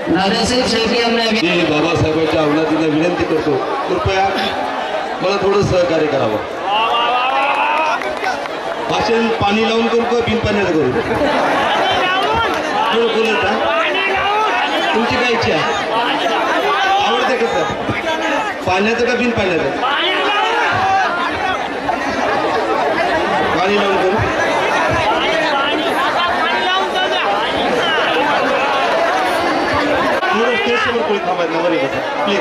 नानासाहेब शेळके यांना मी बाबासाहेबांच्या अवलादीला विनंती करतो, कृपया मला थोडं सहकार्य करावं. भाषण पाणी लावून करू का बिन पाण्याचं करू? थोडं बोलत जा. तुमची काय इच्छा आहे? आवडते कसं, पाण्याचं का बिन पाण्याचं? पाणी लावून करू. थोडं स्टेज समोर कोणी थांबायचं, वरे बसा प्लीज.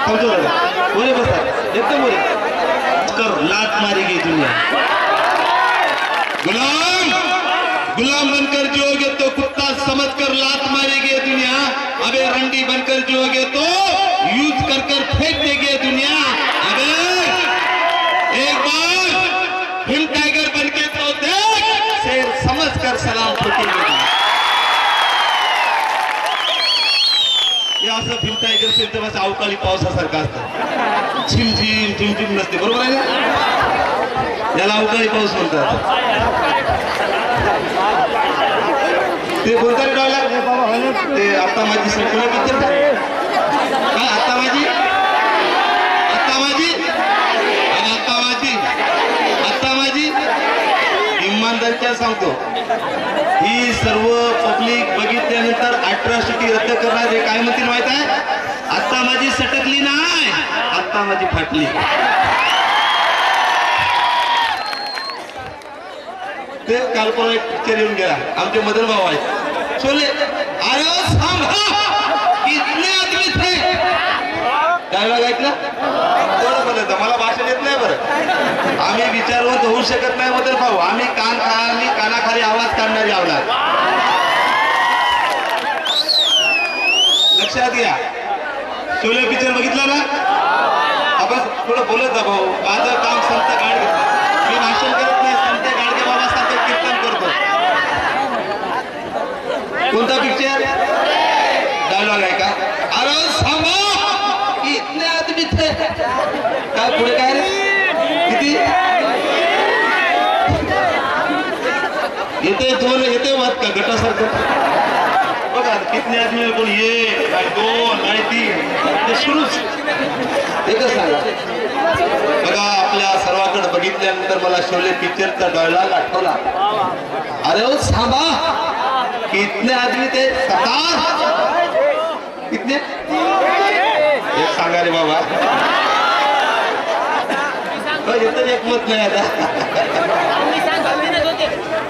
समजू दादा, वरे बसा एकदम वरे. कर लात मारेगी दुनिया. गुलाम गुलाम बनकर जियोगे तो कुत्ता समझकर लात मारेगी दुनिया. अबे रंडी बनकर जियोगे तो यूज कर कर फेंक देगी दुनिया. अबे एक बार हिम टाइगर बनके तो देख, शेर समझकर सलाम ठोकेंगे. हे असं भीम टायगर सेंटर माझ्या अवकाळी पावसासारखं असतं. झिमझिम झिमझिम नसते, बरोबर आहे ना? याला अवकाळी पाऊस म्हणतात. ते कोणता डायलॉग ते आता माझी सगळं पिक्चर काय आता माझी आता माझी आता माझी आता माझी इमानदारीच्या सांगतो, ही सर्व पब्लिक बघितल्यानंतर अट्रॉसिटी रद्द करणारे काय म्हणतील माहित आहे? आता माझी सटकली नाही, आता माझी फाटली. ते काल पण एक पिक्चर येऊन गेला, आमचे मदन भाऊ आहेत शोले. अरे इतने आदमी थे. डायलॉग ऐकला? थोडं बोलायचं, मला भाषण येत नाही बरं. आम्ही विचारवंत होऊ शकत नाही मदन भाऊ. आम्ही कानाखाली आवाज काढणारी आवडणार. लक्षात घ्या. शोले पिक्चर बघितला ना? आपण थोडं बोलत जा भाऊ. माझं काम संत गाडगे, मी भाषण करत नाही, संत गाडगे बाबा सारखं कीर्तन करतो. कोणता पिक्चर? डायलॉग आहे का? अरे सांगा इतने आदमी थे. काय पुढे काय रे? किती येते? दोन येते वाद का गटासारखं बघा. कितने आदमी कोण ये काय दोन काय तीन ते सुरूच. एकच सांगा बघा. आपल्या सर्वांकडे बघितल्यानंतर मला शोले पिक्चरचा डायलॉग आठवला. अरे सांगा कितने आदमी थे? 17. कितने? एक सांगा रे बाबा. येतं एक मत नाही आता.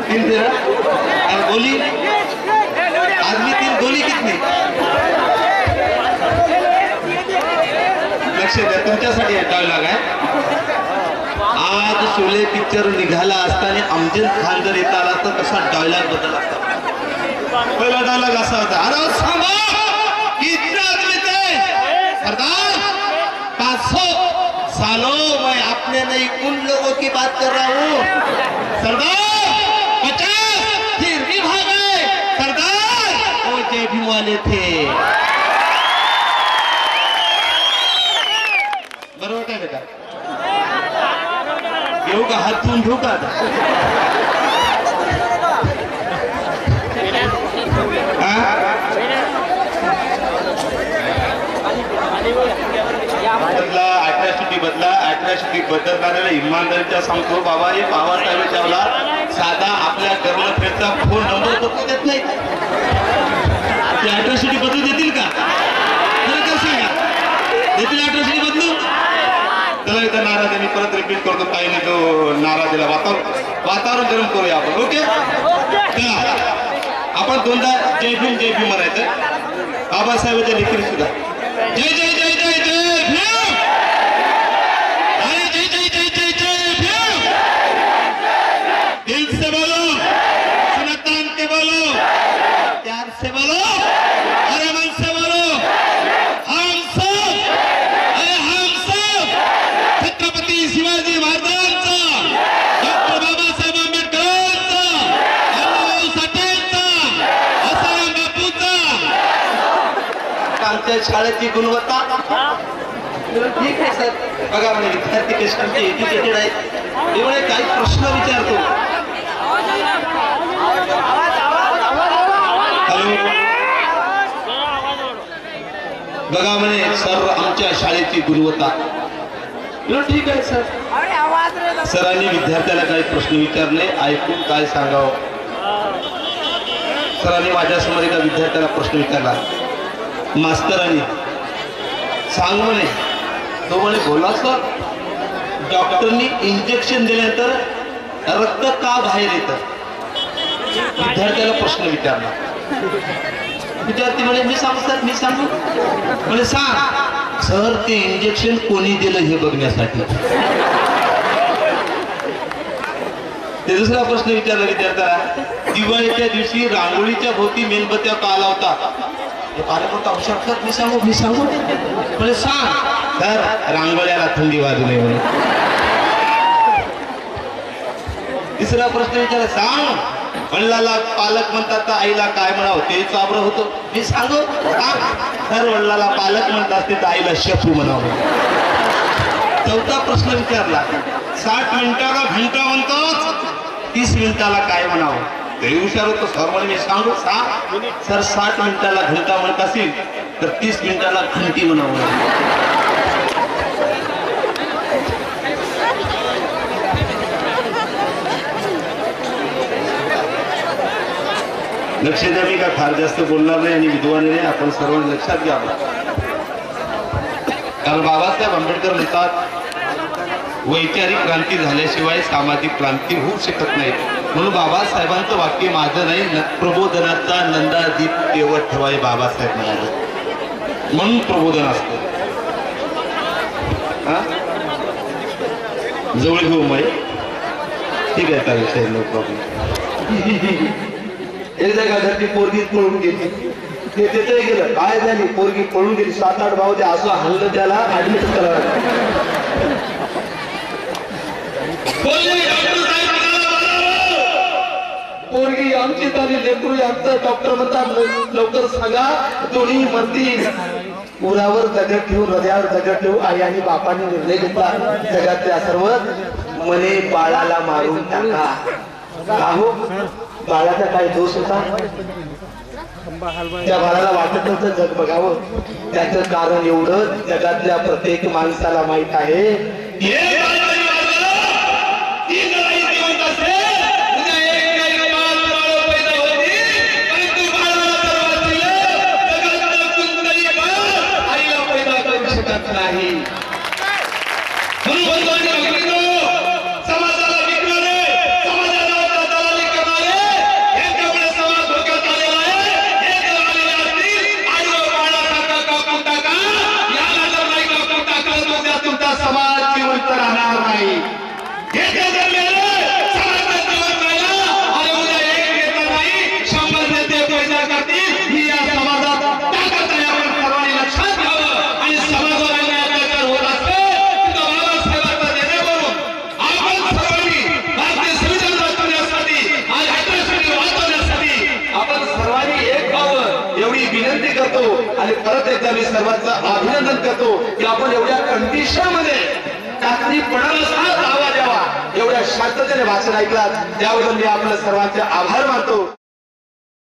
3 थे ना? गोली आदमी 3 गोली कितनी? लक्ष द्या, तुमच्यासाठी डायलॉग आहे. आज शोले पिक्चर निघाला असताना अमजद खान जर येत आला तर कसा डायलॉग बदल असता. पहिला डायलॉग असा होता, अरे सांगा कितने आदमी थे? सरदार 500 सालों मैं आपने नहीं उन लोगों की बात कर रहा हूँ. सरदार 50 फिर भी भागे. सरदार वो जय भीम वाले थे. बरोबर काय बेटा? घेऊ का? हात धुवून घेऊ का? बदला अट्रॉसिटी बदला. अट्रॉसिटी बदलणाऱ्याला इमानदारीच्या सांगतो बाबा. हे बाबासाहेबांच्या अवलाद साधा आपल्या गर्लफ्रेंडचा फोन नंबर बदलू देत नाही. ते अट्रॉसिटी बदलू देतील का? खरं सांगा, देतील अट्रॉसिटी बदलू? त्याला इथं नारा त्यांनी परत रिपीट करतो. ताईने तो नारा दिला. वातावरण गरम करूया आपण. ओके, आपण दोनदा जय भीम जय भीम म्हणायचं. बाबासाहेबांच्या लेखीने सुद्धा जय जय जय जय जय भीम. अरे जय जय जय जय जय भीम. दिल से बोलो, सुनतान के बोलो, प्यार से बोलो, अरे मन से बोलो. हम सब, अरे हम सब छत्रपती शिवाजी महाराजांचा, डॉक्टर बाबासाहेब आंबेडकरांचा, अण्णाभाऊ साठेंचा, आसाराम बापूंचा. आमच्या शाळेची गुणवत्ता ठीक आहे सर. बघा म्हणजे विद्यार्थी कशांचे एज्युकेटेड आहेत. एवढे काही प्रश्न विचारतो. हॅलो बघा म्हणे सर आमच्या शाळेची गुणवत्ता. ठीक आहे सर. सरांनी विद्यार्थ्याला काही प्रश्न विचारले, ऐकून काय सांगावं. सरांनी माझ्यासमोर एका विद्यार्थ्याला प्रश्न विचारला. मास्तरांनी सांग म्हणे. तो म्हणे बोला सर. डॉक्टरनी इंजेक्शन दिल्यानंतर रक्त का बाहेर येतं. विद्यार्थ्याला प्रश्न विचारला. विद्यार्थी म्हणे मी सांगू सर, मी सांगू. म्हणे सांग. सर ते इंजेक्शन कोणी दिलं हे बघण्यासाठी. ते दुसरा प्रश्न विचारला विद्यार्थ्याला. दिवाळीच्या दिवशी रांगोळीच्या भोवती मेणबत्त्या का लावतात. अरे मोठा हुशार सर, मी सांगू, मी सांगू. म्हणजे सांग. तर रांगोळ्याला थंडी वाजू नये म्हणून. तिसरा प्रश्न विचारला. सांग. वडिलाला पालक म्हणतात तर आईला काय म्हणावं ते चाबरं होतं. मी सांगू. तर वडिलाला पालक म्हणतात ते तर आईला शेपू म्हणावं. चौथा प्रश्न विचारला. 60 मिनिटाला घंटा म्हणतात, 30 मिनिटाला काय म्हणावं. तरी हुशार होतो. सर म्हणे मी सांगू. सर 60 मिनिटाला घंटा म्हणत असेल तर 30 मिनिटाला घंटी म्हणावं. लक्ष द्या. मी काय फार जास्त बोलणार नाही आणि विद्वान नाही. आपण सर्वांनी लक्षात घ्यावं. कारण बाबासाहेब आंबेडकर म्हणतात वैचारिक क्रांती झाल्याशिवाय सामाजिक क्रांती होऊ शकत नाही. म्हणून बाबासाहेबांचं वाक्य माझं नाही. प्रबोधनाचा नंदादीप तेवत ठेवाय बाबासाहेब म्हणाले. म्हणून प्रबोधन असतं. जवळ घेऊ माई. ठीक आहे चालेल साहेब, नो प्रॉब्लेम. एक जागा घरची पोरगीच पळून गेली. ते तिथे गेलं. काय झाली. पोरगी पळून गेली. 7-8 भाऊ ते असं हल्लं त्याला ऍडमिट करावं. पोरगी आमची झाली. लेकरू आमचं. डॉक्टर म्हणतात लवकर सांगा दोन्ही मरतील. उरावर दगड ठेवून, हृदयावर दगड ठेवून आई आणि बापाने निर्णय घेतला. जगातल्या सर्व मने बाळाला मारून टाका. अहो बाळाचा काय दोष होता. त्या बाळाला वाटत नव्हतं जग बघावं. त्याचं कारण एवढं जगातल्या प्रत्येक माणसाला माहित आहे. नाही समाज जिवंत राहणार नाही. आणि उद्या एक नेता नाही 100 नेते पैसा करतील. ही या समाजात ताकद आहे. आपण सर्वांनी लक्षात घ्यावं. आणि समाजावर अत्याचार होत असेल तर बाबासाहेबांचा निर्णय करून आपण सर्वांनी भारतीय संविधान वाचवण्यासाठी आज हैदराबाद वाचवण्यासाठी आपण सर्वांनी एक व्हावं एवढी विनंती करतो. आणि परत एकदा मी सर्वांचं अभिनंदन करतो की आपण एवढ्या कंडिशन मध्ये रात्री पडायला आवाज यावा एवढ्या शांततेने भाषण ऐकलात. त्याबद्दल मी आपल्या सर्वांचे आभार मानतो.